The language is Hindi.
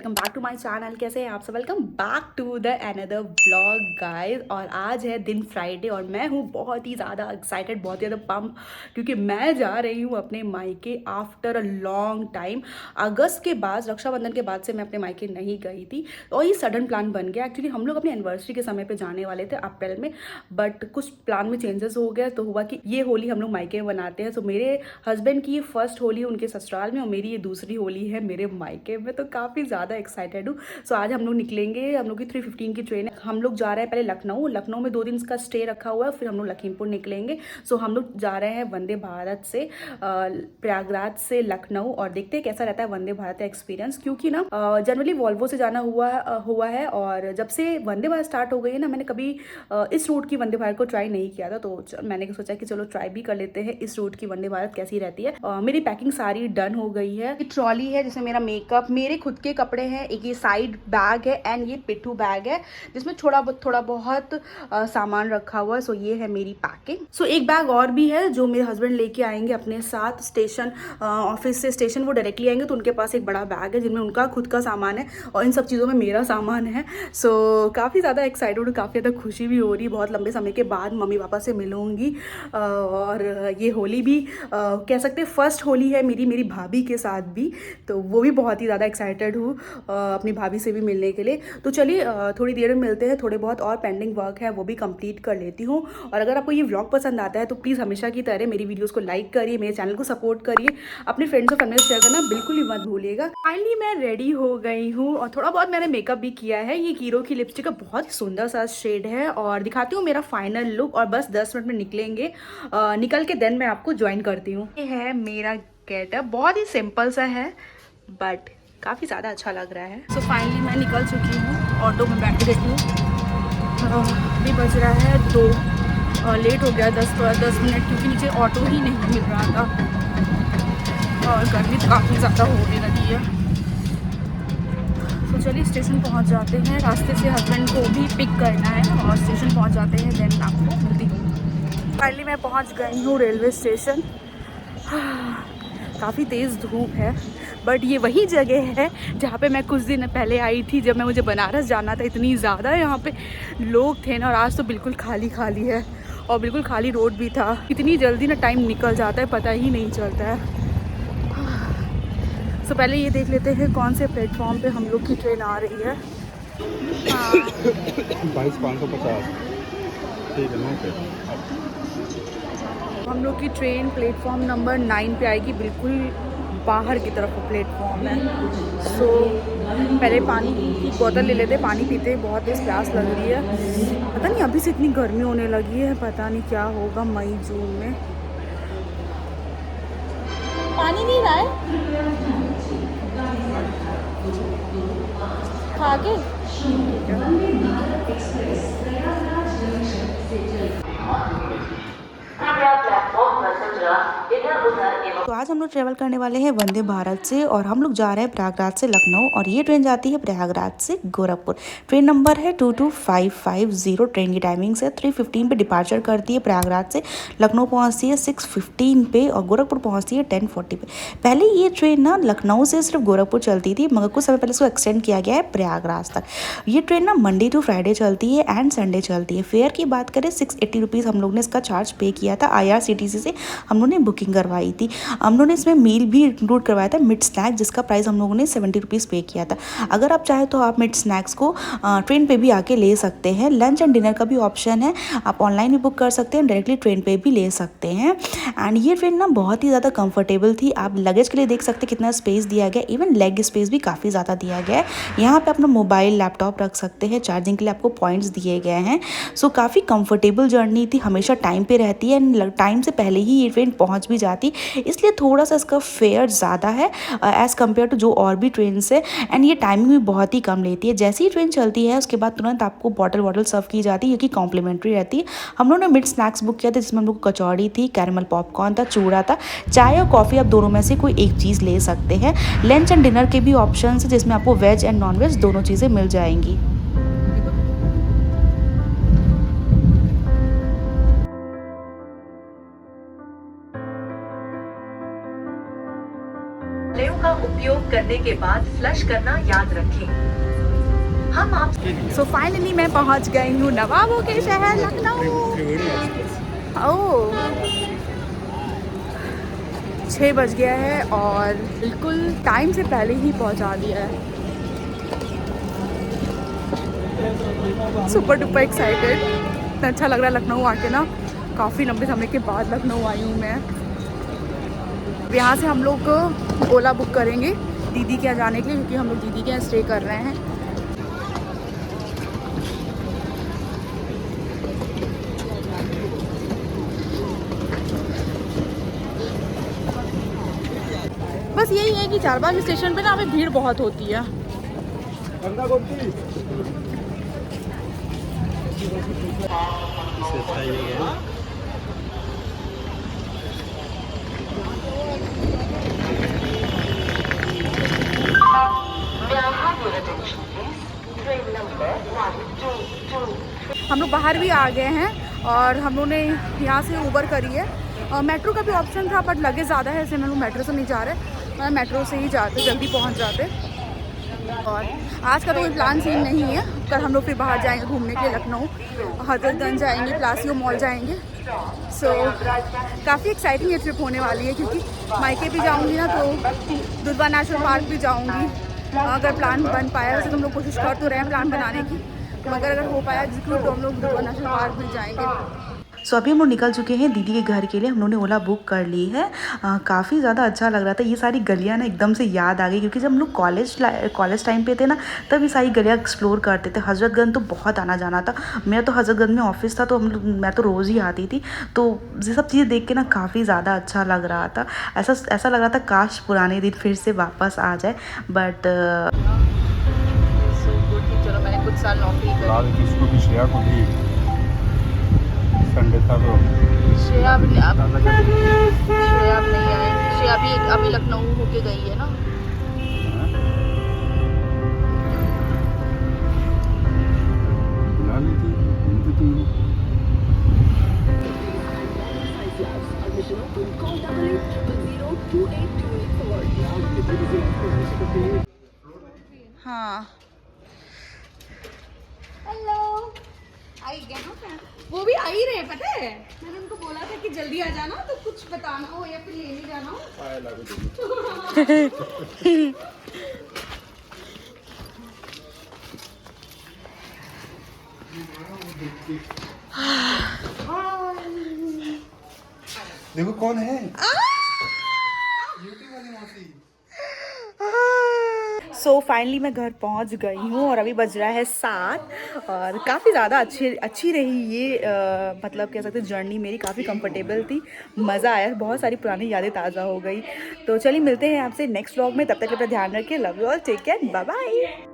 Welcome back to my channel. कैसे हैं आप सब? Welcome back to the another vlog guys. और आज है दिन फ्राइडे और मैं हूँ बहुत ही ज़्यादा एक्साइटेड, बहुत ही ज़्यादा पम्प, क्योंकि मैं जा रही हूँ अपने मायके आफ्टर अ लॉन्ग टाइम। अगस्त के बाद, रक्षाबंधन के बाद से मैं अपने मायके नहीं गई थी और ये सडन प्लान बन गया। एक्चुअली हम लोग अपनी एनिवर्सरी के समय पे जाने वाले थे अप्रैल में, बट कुछ प्लान में चेंजेस हो गया तो हुआ कि ये होली हम लोग मायके में बनाते हैं। तो मेरे हस्बैंड की ये फर्स्ट होली उनके ससुराल में और मेरी ये दूसरी होली है मेरे मायके में, तो काफ़ी ज़्यादा एक्साइटेड हूँ। सो आज हम लोग निकलेंगे, हम लोग की 3:15 की ट्रेन है। हम लोग जा रहे हैं पहले लखनऊ में 2 दिन का स्टे रखा हुआ है, फिर हम लोग लखीमपुर निकलेंगे। सो हम लोग जा रहे हैं वंदे भारत से, प्रयागराज से लखनऊ, और देखते हैं कैसा रहता है वंदे भारत का एक्सपीरियंस। क्योंकि ना जनरली वॉल्वो से जाना हुआ है और जब से वंदे भारत स्टार्ट हो गई है ना, मैंने कभी इस रूट की वंदे भारत को ट्राई नहीं किया था, तो मैंने सोचा कि चलो ट्राई भी कर लेते हैं इस रूट की वंदे भारत कैसी रहती है। मेरी पैकिंग सारी डन हो गई है। ट्रॉली है जिसमें मेरा मेकअप, मेरे खुद के कपड़े हैं, एक ये साइड बैग है एंड ये पिट्ठू बैग है जिसमें थोड़ा बहुत सामान रखा हुआ है। सो ये है मेरी पैकिंग। सो एक बैग और भी है जो मेरे हस्बैंड लेके आएंगे अपने साथ स्टेशन, ऑफिस से स्टेशन वो डायरेक्टली आएंगे, तो उनके पास एक बड़ा बैग है जिनमें उनका खुद का सामान है और इन सब चीज़ों में मेरा सामान है। सो काफ़ी ज़्यादा एक्साइटेड हूँ, काफ़ी ज़्यादा खुशी भी हो रही है। बहुत लंबे समय के बाद मम्मी पापा से मिलूंगी और ये होली भी कह सकते हैं फर्स्ट होली है मेरी भाभी के साथ भी, तो वो भी बहुत ही ज़्यादा एक्साइटेड हूँ अपनी भाभी से भी मिलने के लिए। तो चलिए थोड़ी देर में मिलते हैं, थोड़े बहुत और पेंडिंग वर्क है वो भी कंप्लीट कर लेती हूँ। और अगर आपको ये व्लॉग पसंद आता है तो प्लीज़ हमेशा की तरह मेरी वीडियोस को लाइक करिए, मेरे चैनल को सपोर्ट करिए, अपने फ्रेंड्स और फैमिली शेयर करना बिल्कुल ही मत भूलिएगा। फाइनली मैं रेडी हो गई हूँ और थोड़ा बहुत मैंने मेकअप भी किया है। ये कीरो की लिपस्टिक का बहुत ही सुंदर सा शेड है और दिखाती हूँ मेरा फाइनल लुक, और बस 10 मिनट में निकलेंगे। निकल के देन मैं आपको ज्वाइन करती हूँ। ये है मेरा गेटअप, बहुत ही सिंपल सा है बट काफ़ी ज़्यादा अच्छा लग रहा है। सो फाइनली मैं निकल चुकी हूँ, ऑटो में बैठ गई हूँ। अभी बज रहा है 2, लेट हो गया 10 मिनट, क्योंकि नीचे ऑटो ही नहीं मिल रहा था और गर्मी तो काफ़ी ज़्यादा होने लगी है। तो चलिए स्टेशन पहुँच जाते हैं। रास्ते से हस्बैंड को भी पिक करना है और स्टेशन पहुँच जाते हैं, देन आपको मिलती हूँ। फाइनली मैं पहुँच गई हूँ रेलवे स्टेशन। काफ़ी तेज़ धूप है बट ये वही जगह है जहाँ पे मैं कुछ दिन पहले आई थी जब मुझे बनारस जाना था। इतनी ज़्यादा यहाँ पे लोग थे ना, और आज तो बिल्कुल खाली खाली है और बिल्कुल खाली रोड भी था। इतनी जल्दी ना टाइम निकल जाता है, पता ही नहीं चलता है। तो पहले ये देख लेते हैं कौन से प्लेटफॉर्म पे हम लोग की ट्रेन आ रही है। 22,550 ठीक है ना। हम लोग की ट्रेन प्लेटफॉर्म नंबर 9 पे आएगी, बिल्कुल बाहर की तरफ प्लेटफॉर्म है। सो पहले पानी की बोतल ले लेते, पानी पीते, बहुत तेज़ प्यास लग रही है। पता नहीं अभी से इतनी गर्मी होने लगी है, पता नहीं क्या होगा मई जून में। पानी नहीं रहा है खा के। तो आज हम लोग ट्रेवल करने वाले हैं वंदे भारत से और हम लोग जा रहे हैं प्रयागराज से लखनऊ, और ये ट्रेन जाती है प्रयागराज से गोरखपुर। ट्रेन नंबर है 22550। ट्रेन की टाइमिंग से 3:15 पे डिपार्चर करती है प्रयागराज से, लखनऊ पहुंचती है 6:15 पे और गोरखपुर पहुंचती है 10:40 पे। पहले ये ट्रेन ना लखनऊ से सिर्फ गोरखपुर चलती थी, मगर कुछ समय पहले इसको एक्सटेंड किया गया है प्रयागराज तक। ये ट्रेन ना मंडे टू फ्राइडे चलती है एंड संडे चलती है। फेयर की बात करें 680 रुपीज़ हम लोग ने इसका चार्ज पे किया था। IRCTC से हम लोगों ने बुकिंग करवाई थी। हम लोगों ने इसमें मील भी इंक्लूड करवाया था, मिड स्नैक, जिसका प्राइस हम लोगों ने 70 रुपीज़ पे किया था। अगर आप चाहें तो आप मिड स्नैक्स को ट्रेन पे भी आके ले सकते हैं। लंच एंड डिनर का भी ऑप्शन है, आप ऑनलाइन भी बुक कर सकते हैं, डायरेक्टली ट्रेन पे भी ले सकते हैं। एंड ये ट्रेन ना बहुत ही ज़्यादा कंफर्टेबल थी। आप लगेज के लिए देख सकते हैं कितना स्पेस दिया गया, इवन लेग स्पेस भी काफ़ी ज़्यादा दिया गया है। यहाँ पर अपना मोबाइल लैपटॉप रख सकते हैं, चार्जिंग के लिए आपको पॉइंट्स दिए गए हैं। सो काफ़ी कंफर्टेबल जर्नी थी, हमेशा टाइम पे रहती है एंड टाइम से पहले ही ये ट्रेन पहुंच भी जाती, इसलिए थोड़ा सा इसका फेयर ज़्यादा है एज़ कम्पेयर टू जो और भी ट्रेन से। एंड ये टाइमिंग भी बहुत ही कम लेती है। जैसे ही ट्रेन चलती है उसके बाद तुरंत आपको बॉटल सर्व की जाती है, क्योंकि कॉम्प्लीमेंट्री रहती है। हम लोगों ने मिड स्नैक्स बुक किया था जिसमें हम लोग को कचौड़ी थी, कैरमल पॉपकॉर्न था, चूड़ा था, चाय और कॉफ़ी, आप दोनों में से कोई एक चीज़ ले सकते हैं। लंच एंड डिनर के भी ऑप्शन है जिसमें आपको वेज एंड नॉन वेज दोनों चीज़ें मिल जाएंगी। लेव का उपयोग करने के बाद फ्लश करना याद रखें। हम आप सो फाइनली मैं पहुंच गई हूँ नवाबों के शहर लखनऊ। ओह 6 बज गया है और बिल्कुल टाइम से पहले ही पहुंचा दिया है। सुपर डुपर एक्साइटेड, इतना अच्छा लग रहा है लखनऊ आके ना। काफ़ी लंबे समय के बाद लखनऊ आई हूँ मैं। यहाँ से हम लोग ओला बुक करेंगे दीदी के यहाँ जाने के लिए, क्योंकि हम लोग दीदी के यहाँ स्टे कर रहे हैं। बस यही है कि चारबाग स्टेशन पे ना अभी भीड़ बहुत होती है। हम लोग बाहर भी आ गए हैं और हम लोगों ने यहाँ से ऊबर करी है। मेट्रो का भी ऑप्शन था बट लगेज ज़्यादा है, इसलिए हम लोग मेट्रो से नहीं जा रहे, मेट्रो से ही जाते, जल्दी पहुँच जाते। और आज का तो कोई प्लान सीन नहीं है। कल हम लोग फिर बाहर जाएंगे घूमने के लिए, लखनऊ हजरतगंज जाएंगे, प्लासियो मॉल जाएंगे। सो काफ़ी एक्साइटिंग ये ट्रिप होने वाली है, क्योंकि मायके भी जाऊंगी ना तो दुधवा नेशनल पार्क भी जाऊंगी। अगर प्लान बन पाया, वैसे तो हम लोग कोशिश कर तो रहे हैं प्लान बनाने की, मगर अगर हो पाया एग्जीक्यूट तो हम लोग दुधवा नेशनल पार्क भी जाएंगे। सो अभी हम लोग निकल चुके हैं दीदी के घर के लिए। हम लोगों ने ओला बुक कर ली है। काफ़ी ज़्यादा अच्छा लग रहा था। ये सारी गलियाँ ना एकदम से याद आ गई, क्योंकि जब हम लोग कॉलेज टाइम पे थे ना, तब ये सारी गलियाँ एक्सप्लोर करते थे। हजरतगंज तो बहुत आना जाना था। मेरा तो हजरतगंज में ऑफिस था, तो मैं तो रोज़ ही आती थी। तो ये सब चीज़ें देख के ना काफ़ी ज़्यादा अच्छा लग रहा था। ऐसा लग रहा था काश पुराने दिन फिर से वापस आ जाए। बट चलो मैंने कुछ साल नौकरी करी। इसको भी श्रेया को भी संडे था तो श्रेया अब नहीं आई। श्रेया अभी लखनऊ होके गई है ना। बुला ली थी तुम लोग। हाँ हेलो, आई गया ना, वो भी आ ही रहे, पता है। मैंने उनको बोला था कि जल्दी आ जाना, तो कुछ बताना हो या फिर लेने जाना हो। देखो कौन है। सो फाइनली मैं घर पहुंच गई हूँ और अभी बज रहा है 7 और काफ़ी ज़्यादा अच्छी रही ये मतलब कह सकते जर्नी मेरी। काफ़ी कंफर्टेबल थी, मज़ा आया, बहुत सारी पुरानी यादें ताज़ा हो गई। तो चलिए मिलते हैं आपसे नेक्स्ट व्लॉग में, तब तक अपना ध्यान रखिए। Love you all, take care, bye bye.